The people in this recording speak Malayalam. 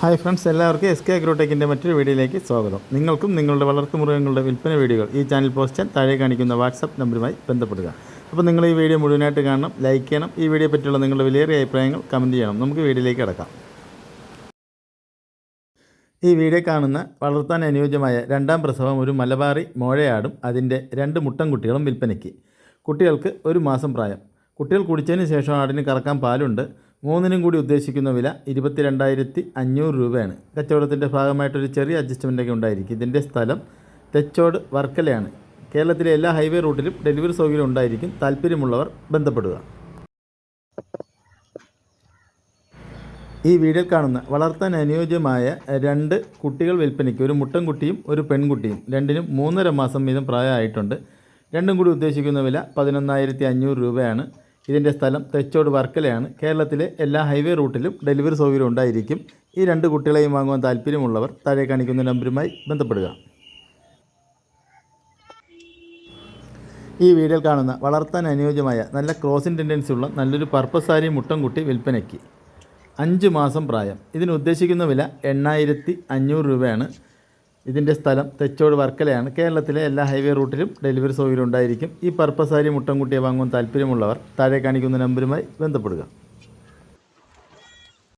ഹായ് ഫ്രണ്ട്സ്, എല്ലാവർക്കും എസ് കെ അഗ്രോടെക്കിൻ്റെ മറ്റൊരു വീഡിയോയിലേക്ക് സ്വാഗതം. നിങ്ങൾക്കും നിങ്ങളുടെ വളർത്തുമൃഗങ്ങളുടെ വിൽപ്പന വീഡിയോകൾ ഈ ചാനൽ പോസ്റ്റ് ചെയ്യാൻ താഴെ കാണിക്കുന്ന വാട്സപ്പ് നമ്പറുമായി ബന്ധപ്പെടുക. അപ്പോൾ നിങ്ങൾ ഈ വീഡിയോ മുഴുവനായിട്ട് കാണണം, ലൈക്ക് ചെയ്യണം. ഈ വീഡിയോ പറ്റിയുള്ള നിങ്ങളുടെ വിലയേറിയ അഭിപ്രായങ്ങൾ കമൻറ്റ് ചെയ്യണം. നമുക്ക് വീഡിയോയിലേക്ക് കിടക്കാം. ഈ വീഡിയോ കാണുന്ന വളർത്താൻ അനുയോജ്യമായ രണ്ടാം പ്രസവം ഒരു മലബാറി മോഴയാടും അതിൻ്റെ 2 മുട്ടൻകുട്ടികളും വിൽപ്പനയ്ക്ക്. കുട്ടികൾക്ക് 1 മാസം പ്രായം. കുട്ടികൾ കുടിച്ചതിന് ശേഷം ആടിന് കറക്കാൻ പാലുണ്ട്. 3നും കൂടി ഉദ്ദേശിക്കുന്ന വില 22,500 രൂപയാണ്. കച്ചവടത്തിൻ്റെ ഭാഗമായിട്ടൊരു ചെറിയ അഡ്ജസ്റ്റ്മെൻറ്റൊക്കെ ഉണ്ടായിരിക്കും. ഇതിൻ്റെ സ്ഥലം തെച്ചോട് വർക്കലയാണ്. കേരളത്തിലെ എല്ലാ ഹൈവേ റൂട്ടിലും ഡെലിവറി സൗകര്യം ഉണ്ടായിരിക്കും. താല്പര്യമുള്ളവർ ബന്ധപ്പെടുക. ഈ വീഡിയോയിൽ കാണുന്ന വളർത്താൻ അനുയോജ്യമായ 2 കുട്ടികൾ വിൽപ്പനയ്ക്ക്, ഒരു മുട്ടൻകുട്ടിയും ഒരു പെൺകുട്ടിയും. രണ്ടിനും 3.5 മാസം വീതം പ്രായമായിട്ടുണ്ട്. രണ്ടും കൂടി ഉദ്ദേശിക്കുന്ന വില 11,500 രൂപയാണ്. ഇതിൻ്റെ സ്ഥലം തെച്ചോട് വർക്കലയാണ്. കേരളത്തിലെ എല്ലാ ഹൈവേ റൂട്ടിലും ഡെലിവറി സൗകര്യം ഉണ്ടായിരിക്കും. ഈ 2 കുട്ടികളെയും വാങ്ങുവാൻ താല്പര്യമുള്ളവർ താഴെ കാണിക്കുന്ന നമ്പറുമായി ബന്ധപ്പെടുക. ഈ വീഡിയോയിൽ കാണുന്ന വളർത്താൻ അനുയോജ്യമായ നല്ല ക്രോസിംഗ് ടെൻഡൻസി ഉള്ള നല്ലൊരു പർപ്പസാരി മുട്ടൻകുട്ടി വിൽപ്പനയ്ക്ക്. 5 മാസം പ്രായം. ഇതിന് ഉദ്ദേശിക്കുന്ന വില 8,500 രൂപയാണ്. ഇതിൻ്റെ സ്ഥലം തെച്ചോട് വർക്കലയാണ്. കേരളത്തിലെ എല്ലാ ഹൈവേ റൂട്ടിലും ഡെലിവറി സൗകര്യം ഉണ്ടായിരിക്കും. ഈ പർപ്പസാരി മുട്ടൻകുട്ടിയെ വാങ്ങുവാൻ താല്പര്യമുള്ളവർ താഴെ കാണിക്കുന്ന നമ്പറുമായി ബന്ധപ്പെടുക.